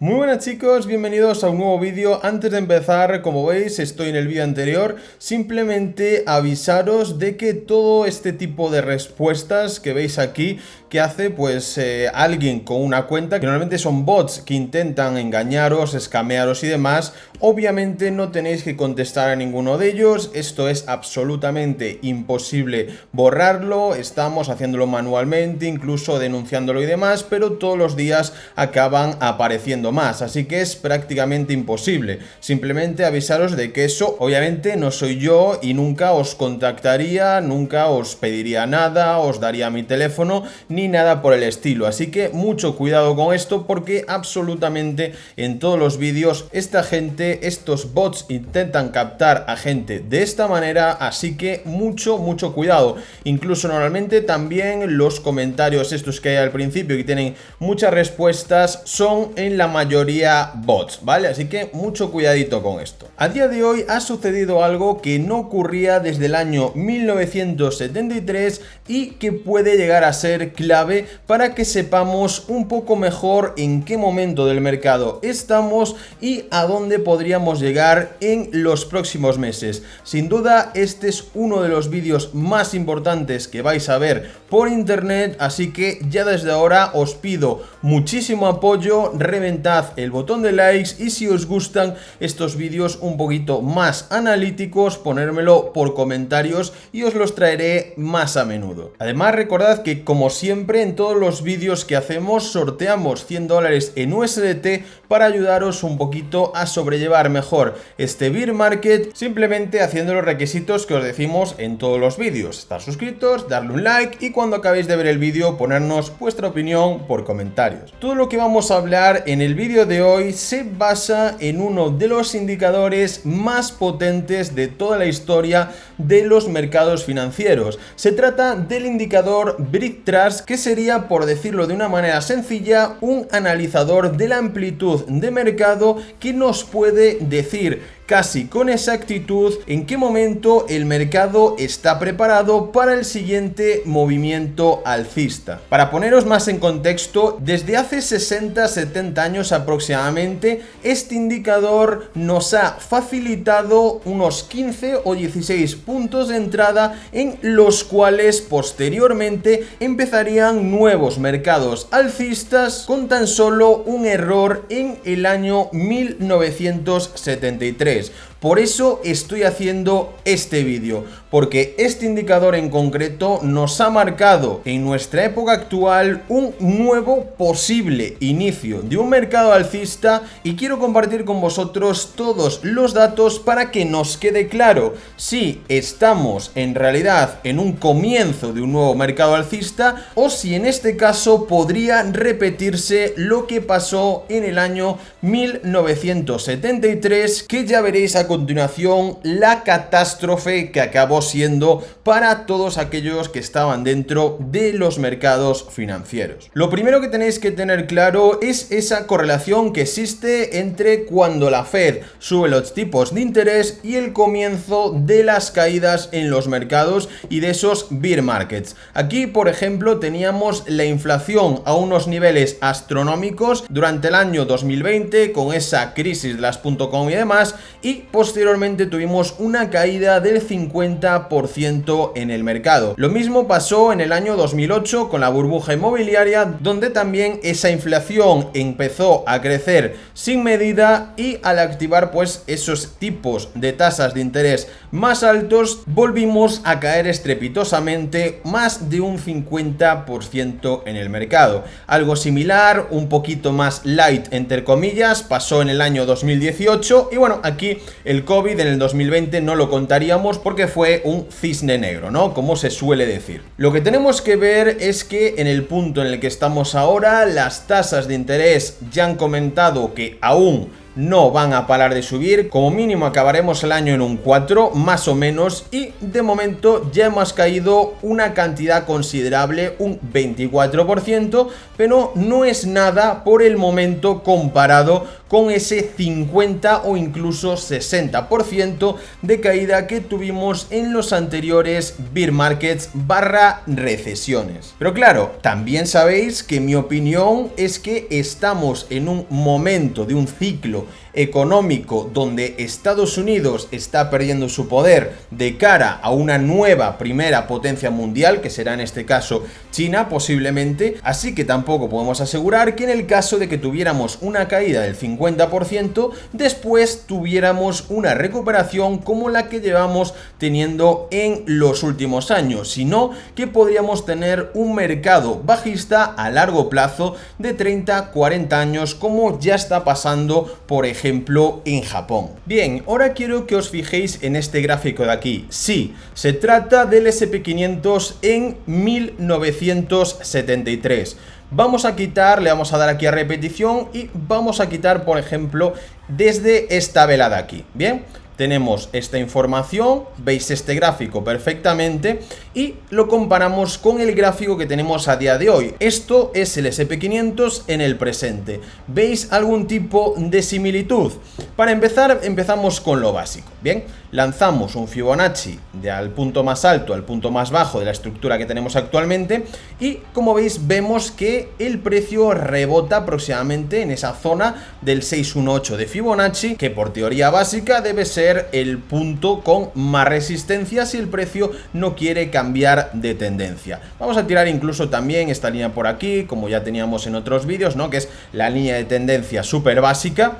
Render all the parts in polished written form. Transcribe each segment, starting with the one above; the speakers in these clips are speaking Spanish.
Muy buenas chicos, bienvenidos a un nuevo vídeo. Antes de empezar, como veis, estoy en el vídeo anterior. Simplemente avisaros de que todo este tipo de respuestas que veis aquí, que hace pues alguien con una cuenta, que normalmente son bots que intentan engañaros, escamearos y demás, obviamente no tenéis que contestar a ninguno de ellos. Esto es absolutamente imposible borrarlo, estamos haciéndolo manualmente, incluso denunciándolo y demás, pero todos los días acaban apareciendo más, así que es prácticamente imposible. Simplemente avisaros de que eso obviamente no soy yo y nunca os contactaría, nunca os pediría nada, os daría mi teléfono ni nada por el estilo, así que mucho cuidado con esto porque absolutamente en todos los vídeos esta gente, estos bots intentan captar a gente de esta manera, así que mucho cuidado. Incluso normalmente también los comentarios estos que hay al principio que tienen muchas respuestas son en la mayoría bots, ¿vale? Así que mucho cuidadito con esto. A día de hoy ha sucedido algo que no ocurría desde el año 1973 y que puede llegar a ser clave para que sepamos un poco mejor en qué momento del mercado estamos y a dónde podríamos llegar en los próximos meses. Sin duda, este es uno de los vídeos más importantes que vais a ver por internet, así que ya desde ahora os pido muchísimo apoyo, reventad el botón de likes y si os gustan estos vídeos un poquito más analíticos, ponérmelo por comentarios y os los traeré más a menudo. Además, recordad que como siempre en todos los vídeos que hacemos sorteamos $100 en USDT para ayudaros un poquito a sobrellevar mejor este bear market, simplemente haciendo los requisitos que os decimos en todos los vídeos: estar suscritos, darle un like y cuando acabéis de ver el vídeo ponernos vuestra opinión por comentarios. Todo lo que vamos a hablar en el vídeo de hoy se basa en uno de los indicadores más potentes de toda la historia de los mercados financieros. Se trata del indicador Brick Trust, que sería, por decirlo de una manera sencilla, un analizador de la amplitud de mercado que nos puede decir casi con exactitud en qué momento el mercado está preparado para el siguiente movimiento alcista. Para poneros más en contexto, desde hace 60-70 años aproximadamente, este indicador nos ha facilitado unos 15 o 16 puntos de entrada en los cuales posteriormente empezarían nuevos mercados alcistas con tan solo un error en el año 1973. Por eso estoy haciendo este vídeo, porque este indicador en concreto nos ha marcado en nuestra época actual un nuevo posible inicio de un mercado alcista y quiero compartir con vosotros todos los datos para que nos quede claro si estamos en realidad en un comienzo de un nuevo mercado alcista o si en este caso podría repetirse lo que pasó en el año 1973, que ya veréis a continuación la catástrofe que acabó siendo para todos aquellos que estaban dentro de los mercados financieros. Lo primero que tenéis que tener claro es esa correlación que existe entre cuando la Fed sube los tipos de interés y el comienzo de las caídas en los mercados y de esos bear markets. Aquí, por ejemplo, teníamos la inflación a unos niveles astronómicos durante el año 2020 con esa crisis de las .com y demás, y posteriormente tuvimos una caída del 50% en el mercado. Lo mismo pasó en el año 2008 con la burbuja inmobiliaria, donde también esa inflación empezó a crecer sin medida y al activar pues esos tipos de tasas de interés más altos volvimos a caer estrepitosamente más de un 50% en el mercado. Algo similar, un poquito más light entre comillas, pasó en el año 2018 y bueno, aquí el COVID en el 2020 no lo contaríamos porque fue un cisne negro, ¿no? Como se suele decir. Lo que tenemos que ver es que en el punto en el que estamos ahora, las tasas de interés ya han comentado que aún no van a parar de subir, como mínimo acabaremos el año en un 4 más o menos y de momento ya hemos caído una cantidad considerable, un 24%, pero no es nada por el momento comparado con ese 50 o incluso 60% de caída que tuvimos en los anteriores bear markets / recesiones. Pero claro, también sabéis que mi opinión es que estamos en un momento de un ciclo económico donde Estados Unidos está perdiendo su poder de cara a una nueva primera potencia mundial, que será en este caso China posiblemente, así que tampoco podemos asegurar que en el caso de que tuviéramos una caída del 50%, después tuviéramos una recuperación como la que llevamos teniendo en los últimos años, sino que podríamos tener un mercado bajista a largo plazo de 30-40 años, como ya está pasando por ejemplo en Japón. Bien, ahora quiero que os fijéis en este gráfico de aquí. Sí, se trata del SP500 en 1973. Vamos a quitar, le vamos a dar aquí a repetición y vamos a quitar, por ejemplo, desde esta vela de aquí. Bien, tenemos esta información, veis este gráfico perfectamente y lo comparamos con el gráfico que tenemos a día de hoy. Esto es el SP500 en el presente. ¿Veis algún tipo de similitud? Para empezar, empezamos con lo básico. Bien, lanzamos un Fibonacci del punto más alto al punto más bajo de la estructura que tenemos actualmente y como veis vemos que el precio rebota aproximadamente en esa zona del 618 de Fibonacci, que por teoría básica debe ser el punto con más resistencia si el precio no quiere cambiar de tendencia. Vamos a tirar incluso también esta línea por aquí, como ya teníamos en otros vídeos, ¿no? Que es la línea de tendencia súper básica.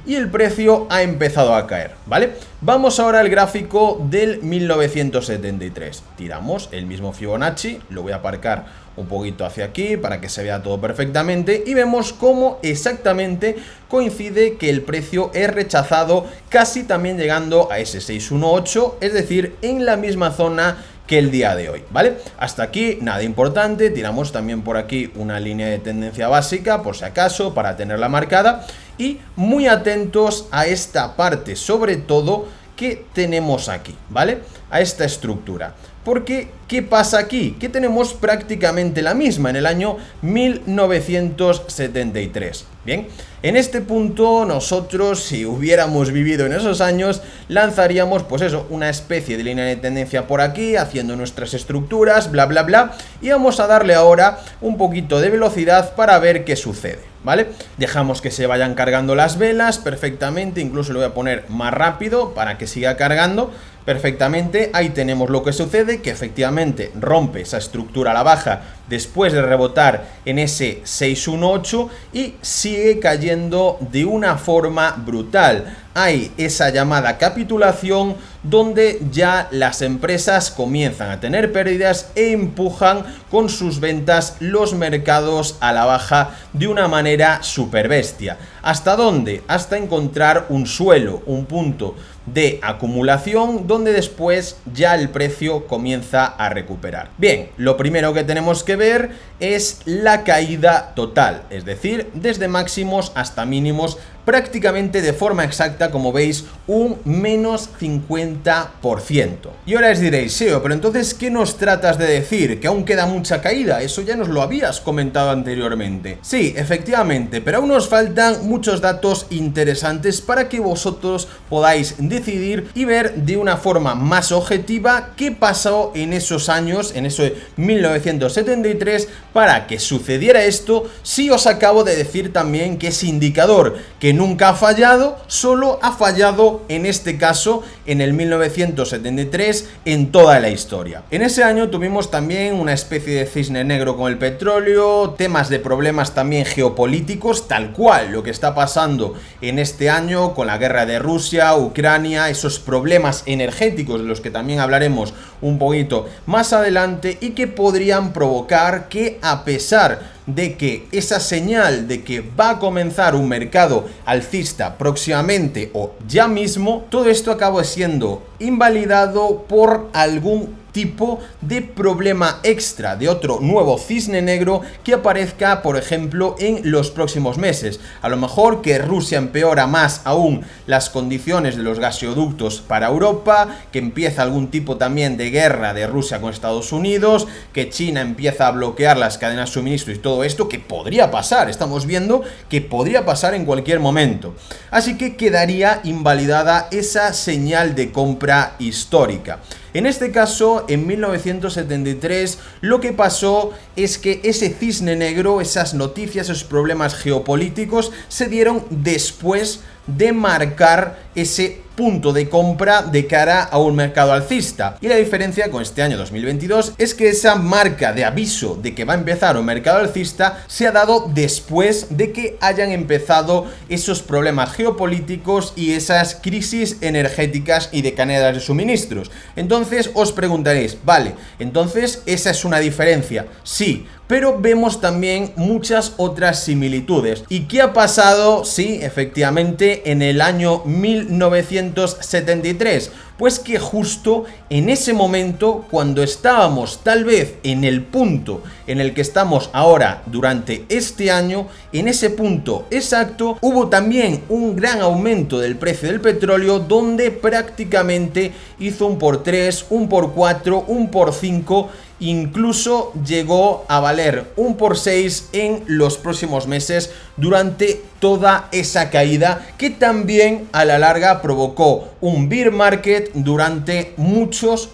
Y el precio ha empezado a caer, ¿vale? Vamos ahora al gráfico del 1973. Tiramos el mismo Fibonacci, lo voy a aparcar un poquito hacia aquí para que se vea todo perfectamente y vemos cómo exactamente coincide que el precio es rechazado casi también llegando a ese 618, es decir, en la misma zona que el día de hoy, ¿vale? Hasta aquí nada importante, tiramos también por aquí una línea de tendencia básica por si acaso para tenerla marcada y muy atentos a esta parte sobre todo que tenemos aquí, ¿vale? A esta estructura. Porque, ¿qué pasa aquí? Que tenemos prácticamente la misma en el año 1973. Bien, en este punto nosotros, si hubiéramos vivido en esos años, lanzaríamos, pues eso, una especie de línea de tendencia por aquí, haciendo nuestras estructuras, bla, bla, bla, y vamos a darle ahora un poquito de velocidad para ver qué sucede, ¿vale? Dejamos que se vayan cargando las velas perfectamente, incluso lo voy a poner más rápido para que siga cargando perfectamente. Ahí tenemos lo que sucede, que efectivamente rompe esa estructura a la baja después de rebotar en ese 618 y sigue cayendo de una forma brutal. Hay esa llamada capitulación donde ya las empresas comienzan a tener pérdidas e empujan con sus ventas los mercados a la baja de una manera súper bestia. ¿Hasta dónde? Hasta encontrar un suelo, un punto de acumulación donde después ya el precio comienza a recuperar. Bien, lo primero que tenemos que ver es la caída total, es decir, desde máximos hasta mínimos, prácticamente de forma exacta, como veis, un menos 50%. Y ahora os diréis, Seo, pero entonces, ¿qué nos tratas de decir? ¿Que aún queda mucha caída? Eso ya nos lo habías comentado anteriormente. Sí, efectivamente, pero aún nos faltan muchos datos interesantes para que vosotros podáis decidir y ver de una forma más objetiva qué pasó en esos años, en ese 1973, para que sucediera esto. Si os acabo de decir también que ese indicador que nunca ha fallado, solo ha fallado en este caso en el 1973 en toda la historia. En ese año tuvimos también una especie de cisne negro con el petróleo, temas de problemas también geopolíticos, tal cual lo que está pasando en este año con la guerra de Rusia, Ucrania, esos problemas energéticos de los que también hablaremos un poquito más adelante y que podrían provocar que, a pesar de que esa señal de que va a comenzar un mercado alcista próximamente o ya mismo, todo esto acaba siendo invalidado por algún tipo de problema extra, de otro nuevo cisne negro que aparezca, por ejemplo, en los próximos meses. A lo mejor que Rusia empeora más aún las condiciones de los gasoductos para Europa, que empieza algún tipo también de guerra de Rusia con Estados Unidos, que China empieza a bloquear las cadenas de suministro y todo esto, que podría pasar, estamos viendo que podría pasar en cualquier momento. Así que quedaría invalidada esa señal de compra histórica. En este caso, en 1973, lo que pasó es que ese cisne negro, esas noticias, esos problemas geopolíticos, se dieron después de marcar ese punto de compra de cara a un mercado alcista. Y la diferencia con este año 2022 es que esa marca de aviso de que va a empezar un mercado alcista se ha dado después de que hayan empezado esos problemas geopolíticos y esas crisis energéticas y de cadenas de suministros. Entonces os preguntaréis, vale, entonces esa es una diferencia. Sí, pero vemos también muchas otras similitudes. ¿Y qué ha pasado? Sí, efectivamente, en el año 1973. Pues que justo en ese momento, cuando estábamos tal vez en el punto en el que estamos ahora durante este año, en ese punto exacto, hubo también un gran aumento del precio del petróleo, donde prácticamente hizo un por 3, un por 4, un por 5, incluso llegó a valer un por 6 en los próximos meses durante toda esa caída, que también a la larga provocó un bear market durante muchos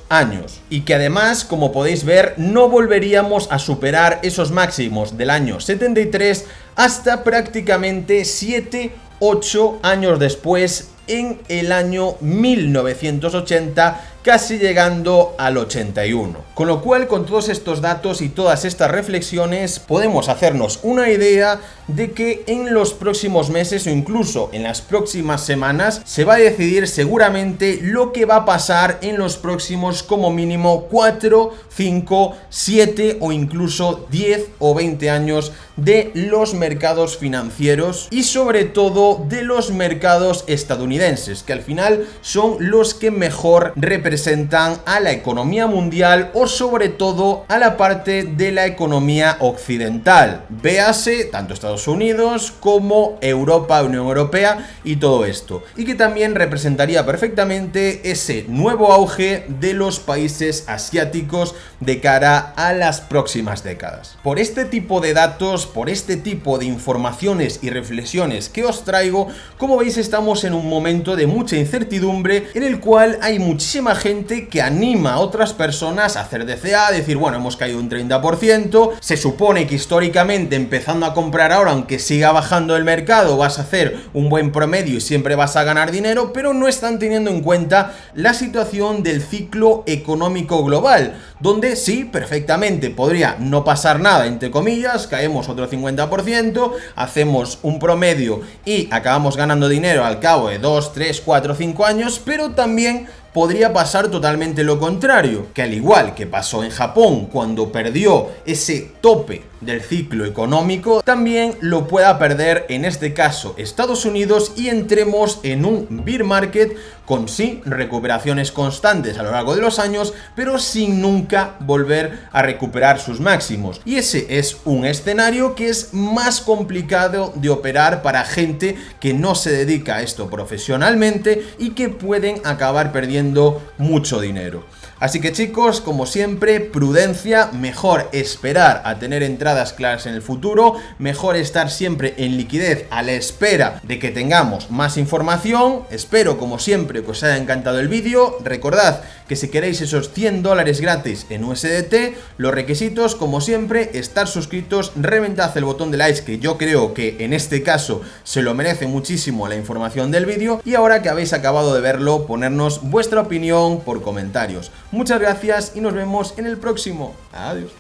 años, y que además, como podéis ver, no volveríamos a superar esos máximos del año 73 hasta prácticamente 7-8 años después, en el año 1980, casi llegando al 81. Con lo cual, con todos estos datos y todas estas reflexiones, podemos hacernos una idea de que en los próximos meses o incluso en las próximas semanas se va a decidir seguramente lo que va a pasar en los próximos como mínimo 4, 5, 7 o incluso 10 o 20 años de los mercados financieros y sobre todo de los mercados estadounidenses, que al final son los que mejor representan a la economía mundial o sobre todo a la parte de la economía occidental. Véase tanto Estados Unidos como Europa, Unión Europea y todo esto. Y que también representaría perfectamente ese nuevo auge de los países asiáticos de cara a las próximas décadas. Por este tipo de datos, por este tipo de informaciones y reflexiones que os traigo, como veis, estamos en un momento de mucha incertidumbre en el cual hay muchísima gente que anima a otras personas a hacer DCA, decir, bueno, hemos caído un 30%, se supone que históricamente empezando a comprar ahora, aunque siga bajando el mercado, vas a hacer un buen promedio y siempre vas a ganar dinero, pero no están teniendo en cuenta la situación del ciclo económico global, donde sí, perfectamente podría no pasar nada, entre comillas, caemos otro 50%, hacemos un promedio y acabamos ganando dinero al cabo de 2, 3, 4, 5 años, pero también podría pasar totalmente lo contrario, que al igual que pasó en Japón cuando perdió ese tope del ciclo económico, también lo pueda perder en este caso Estados Unidos y entremos en un bear market con sí recuperaciones constantes a lo largo de los años, pero sin nunca volver a recuperar sus máximos. Y ese es un escenario que es más complicado de operar para gente que no se dedica a esto profesionalmente y que pueden acabar perdiendo mucho dinero. Así que chicos, como siempre, prudencia, mejor esperar a tener entradas claras en el futuro, mejor estar siempre en liquidez a la espera de que tengamos más información. Espero, como siempre, que os haya encantado el vídeo. Recordad que si queréis esos $100 gratis en USDT, los requisitos, como siempre, estar suscritos, reventad el botón de likes, que yo creo que en este caso se lo merece muchísimo la información del vídeo, y ahora que habéis acabado de verlo, ponernos vuestra opinión por comentarios. Muchas gracias y nos vemos en el próximo. Adiós.